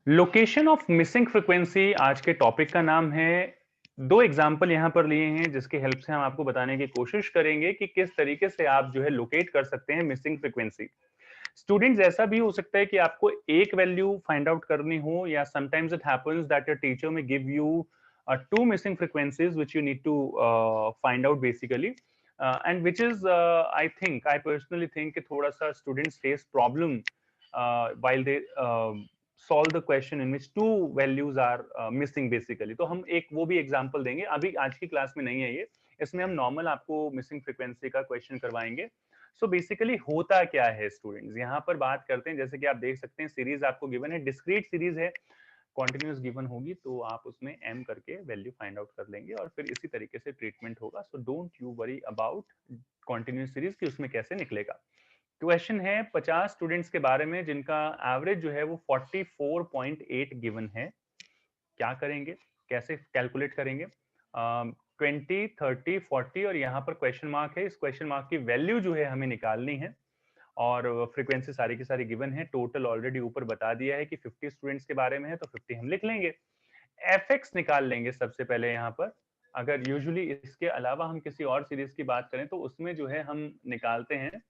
Location of missing frequency आज के topic का नाम है। दो एग्जाम्पल यहाँ पर लिए हैं जिसकी हेल्प से हम आपको बताने की कोशिश करेंगे कि किस तरीके से आप जो है लोकेट कर सकते हैं मिसिंग फ्रीक्वेंसी। स्टूडेंट्स, ऐसा भी हो सकता है कि आपको एक वैल्यू फाइंड आउट करनी हो, या sometimes it happens that your teacher may give you two missing frequencies which you need to find out basically, and which is I personally think कि थोड़ा सा students face problem while they solve the question in which two values are missing basically। तो हम एक वो भी example देंगे, अभी आज की क्लास में नहीं है ये। इसमें हम नॉर्मल आपको मिसिंग फ्रीक्वेंसी का क्वेश्चन करवाएंगे। सो बेसिकली होता क्या है स्टूडेंट्स, यहाँ पर बात करते हैं। जैसे कि आप देख सकते हैं सीरीज आपको गिवन है, डिस्क्रीट सीरीज है, कॉन्टिन्यूस गिवन होगी तो आप उसमें एम करके वैल्यू फाइंड आउट कर लेंगे और फिर इसी तरीके से ट्रीटमेंट होगा। So don't you worry about continuous series की उसमें कैसे निकलेगा। क्वेश्चन है 50 स्टूडेंट्स के बारे में जिनका एवरेज जो है वो 44.8 गिवन है। क्या करेंगे, कैसे कैलकुलेट करेंगे? 20, 30, 40 और यहाँ पर क्वेश्चन मार्क है। इस क्वेश्चन मार्क की वैल्यू जो है हमें निकालनी है और फ्रीक्वेंसी सारी की सारी गिवन है। टोटल ऑलरेडी ऊपर बता दिया है कि 50 स्टूडेंट्स के बारे में है तो 50 हम लिख लेंगे। एफएक्स निकाल लेंगे सबसे पहले यहाँ पर। अगर यूजुअली इसके अलावा हम किसी और सीरीज की बात करें तो उसमें जो है हम निकालते हैं,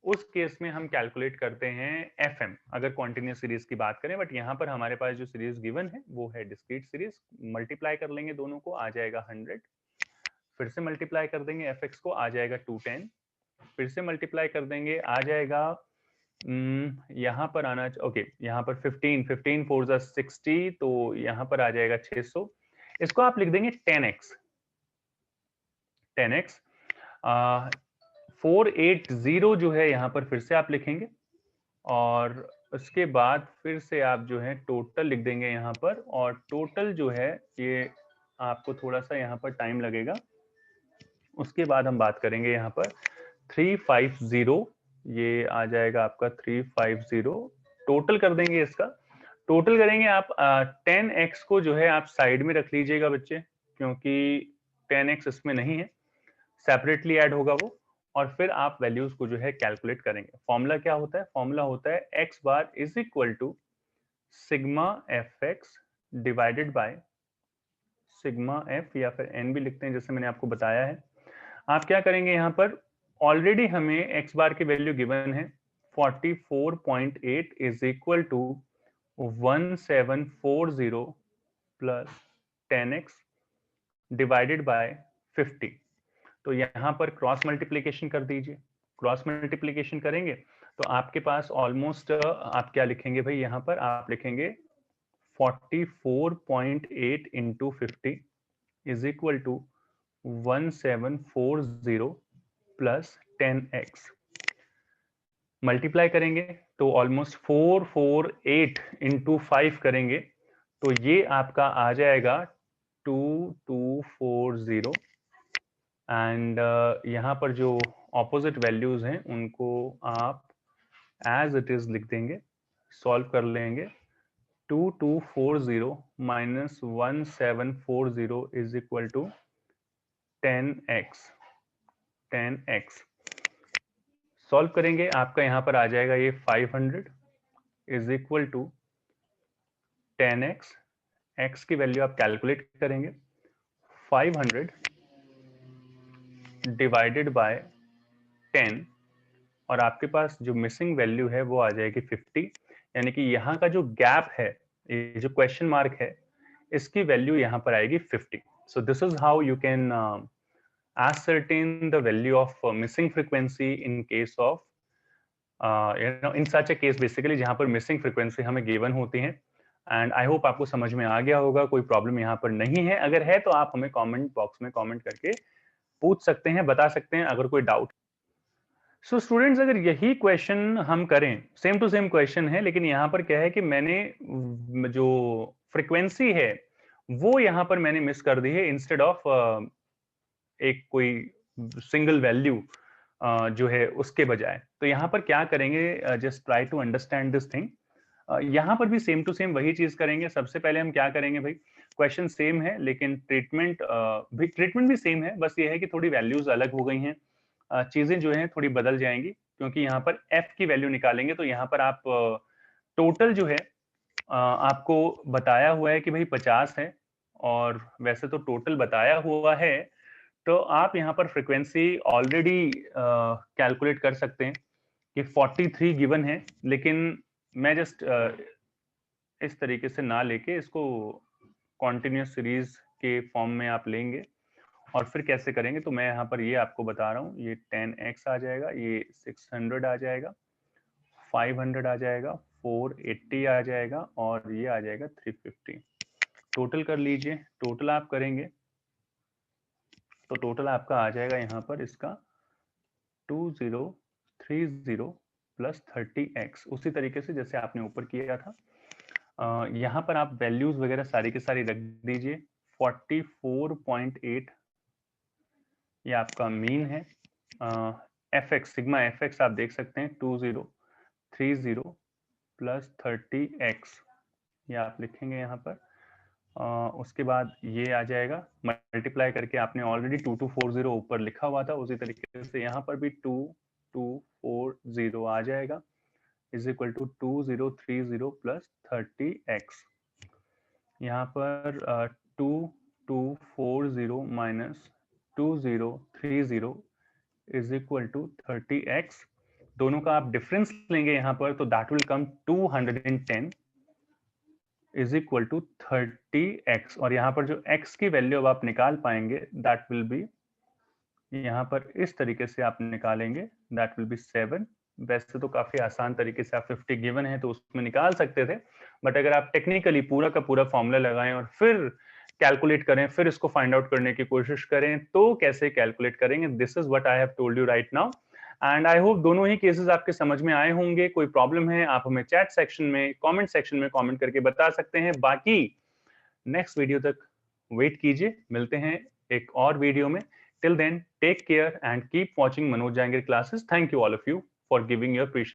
उस केस में हम कैलकुलेट करते हैं एफएम, अगर कॉन्टिन्यूस सीरीज की बात करें। बट यहाँ पर हमारे पास जो सीरीज गिवन है वो है डिस्क्रीट सीरीज। मल्टीप्लाई कर लेंगे दोनों को, आ जाएगा 100। फिर से मल्टीप्लाई कर देंगे एफएक्स को, आ जाएगा 210। फिर से मल्टीप्लाई कर देंगे, आ जाएगा यहाँ पर आना, ओके यहाँ पर 15, 15 4 जा 60, तो यहाँ पर आ जाएगा 600। इसको आप लिख देंगे 10x। 10x 480 जो है यहाँ पर फिर से आप लिखेंगे और उसके बाद फिर से आप जो है टोटल लिख देंगे यहाँ पर। और टोटल जो है ये आपको थोड़ा सा यहाँ पर टाइम लगेगा। उसके बाद हम बात करेंगे यहाँ पर 350, ये आ जाएगा आपका 350। टोटल कर देंगे इसका। टोटल करेंगे आप 10x को जो है आप साइड में रख लीजिएगा बच्चे, क्योंकि 10x इसमें नहीं है, सेपरेटली ऐड होगा वो। और फिर आप वैल्यूज को जो है कैलकुलेट करेंगे। फॉर्मूला क्या होता है? फॉर्मूला होता है x bar is equal to sigma F X divided by sigma F, या फिर n भी लिखते हैं जैसे मैंने आपको बताया है। आप क्या करेंगे यहाँ पर, ऑलरेडी हमें x बार की वैल्यू गिवन है 44.8 is equal to 1740 plus 10x divided by 50। तो यहाँ पर क्रॉस मल्टीप्लीकेशन कर दीजिए। क्रॉस मल्टीप्लीकेशन करेंगे तो आपके पास ऑलमोस्ट आप क्या लिखेंगे भाई, यहाँ पर आप लिखेंगे 44.8 into 50 is equal to 1740 plus 10x। Multiply करेंगे तो ऑलमोस्ट 448 इंटू 5 करेंगे तो ये आपका आ जाएगा 2240। एंड यहाँ पर जो ऑपोजिट वैल्यूज हैं उनको आप एज इट इज लिख देंगे, सॉल्व कर लेंगे। 2240 minus 1740 is equal to 10x। 10x solve करेंगे, आपका यहाँ पर आ जाएगा ये 500 is equal to 10x। x की वैल्यू आप कैलकुलेट करेंगे, 500 डिवाइडेड बाय 10, और आपके पास जो मिसिंग वैल्यू है वो आ जाएगी 50। यानी कि यहाँ का जो गैप है, ये जो क्वेश्चन मार्क है, इसकी वैल्यू यहाँ पर आएगी 50। So this is how you can ascertain the value of missing frequency in case of in such a case basically जहाँ पर missing frequency हमें given होती हैं। एंड आई होप आपको समझ में आ गया होगा, कोई प्रॉब्लम यहाँ पर नहीं है। अगर है तो आप हमें कमेंट बॉक्स में कमेंट करके पूछ सकते हैं, बता सकते हैं अगर कोई डाउट। सो स्टूडेंट्स, अगर यही क्वेश्चन हम करें, सेम टू सेम क्वेश्चन है, लेकिन यहाँ पर क्या है कि मैंने जो फ्रीक्वेंसी है वो यहाँ पर मैंने मिस कर दी है, इंस्टेड ऑफ एक कोई सिंगल वैल्यू जो है उसके बजाय। तो यहाँ पर क्या करेंगे, just try to understand this thing. यहाँ पर भी सेम टू सेम वही चीज करेंगे। सबसे पहले हम क्या करेंगे भाई, क्वेश्चन सेम है लेकिन ट्रीटमेंट भी सेम है, बस ये है कि थोड़ी वैल्यूज अलग हो गई हैं। चीजें जो हैं थोड़ी बदल जाएंगी, क्योंकि यहाँ पर f की वैल्यू निकालेंगे तो यहाँ पर आप टोटल जो है आपको बताया हुआ है कि भाई 50 है और वैसे तो टोटल बताया हुआ है, तो आप यहाँ पर फ्रीक्वेंसी ऑलरेडी कैलकुलेट कर सकते हैं कि 43 गिवन है, लेकिन मैं जस्ट इस तरीके से ना लेके इसको कॉन्टिन्यूस सीरीज के फॉर्म में आप लेंगे और फिर कैसे करेंगे, तो मैं यहाँ पर ये आपको बता रहा हूँ। ये 10x आ जाएगा, ये 600 आ जाएगा, 500 आ जाएगा, 480 आ जाएगा और ये आ जाएगा 350। टोटल कर लीजिए। टोटल आप करेंगे तो टोटल आपका आ जाएगा यहाँ पर इसका 2030 प्लस 30x, उसी तरीके से जैसे आपने ऊपर किया था। यहाँ पर आप वैल्यूज वगैरह सारी की सारी रख दीजिए। 44.8 ये आपका मीन है। F x, sigma F x आप देख सकते हैं 2030 प्लस 30x, ये आप लिखेंगे यहाँ पर। उसके बाद ये आ जाएगा मल्टीप्लाई करके, आपने ऑलरेडी 2240 ऊपर लिखा हुआ था, उसी तरीके से यहाँ पर भी 2240 आ जाएगा, is equal to 2030 plus 30x। यहाँ पर 2240 minus 2030 is equal to 30x। दोनों का आप डिफरेंस लेंगे यहाँ पर, तो that will come 210 is equal to 30x, और यहाँ पर जो x की वैल्यू अब आप निकाल पाएंगे दैट विल बी, यहाँ पर इस तरीके से आप निकालेंगे, दैट विल बी 7। वैसे तो काफी आसान तरीके से आप 50 गिवन है तो उसमें निकाल सकते थे, बट अगर आप टेक्निकली पूरा का पूरा फॉर्मूला लगाएं और फिर कैलकुलेट करें, फिर इसको फाइंड आउट करने की कोशिश करें, तो कैसे कैलकुलेट करेंगे, this is what I have told you right now. And I hope दोनों ही केसेस आपके समझ में आए होंगे। कोई प्रॉब्लम है आप हमें चैट सेक्शन में, कमेंट सेक्शन में कमेंट करके बता सकते हैं। बाकी नेक्स्ट वीडियो तक वेट कीजिए, मिलते हैं एक और वीडियो में। Till then, take care and keep watching Manoj Jangir classes. Thank you all of you for giving your precious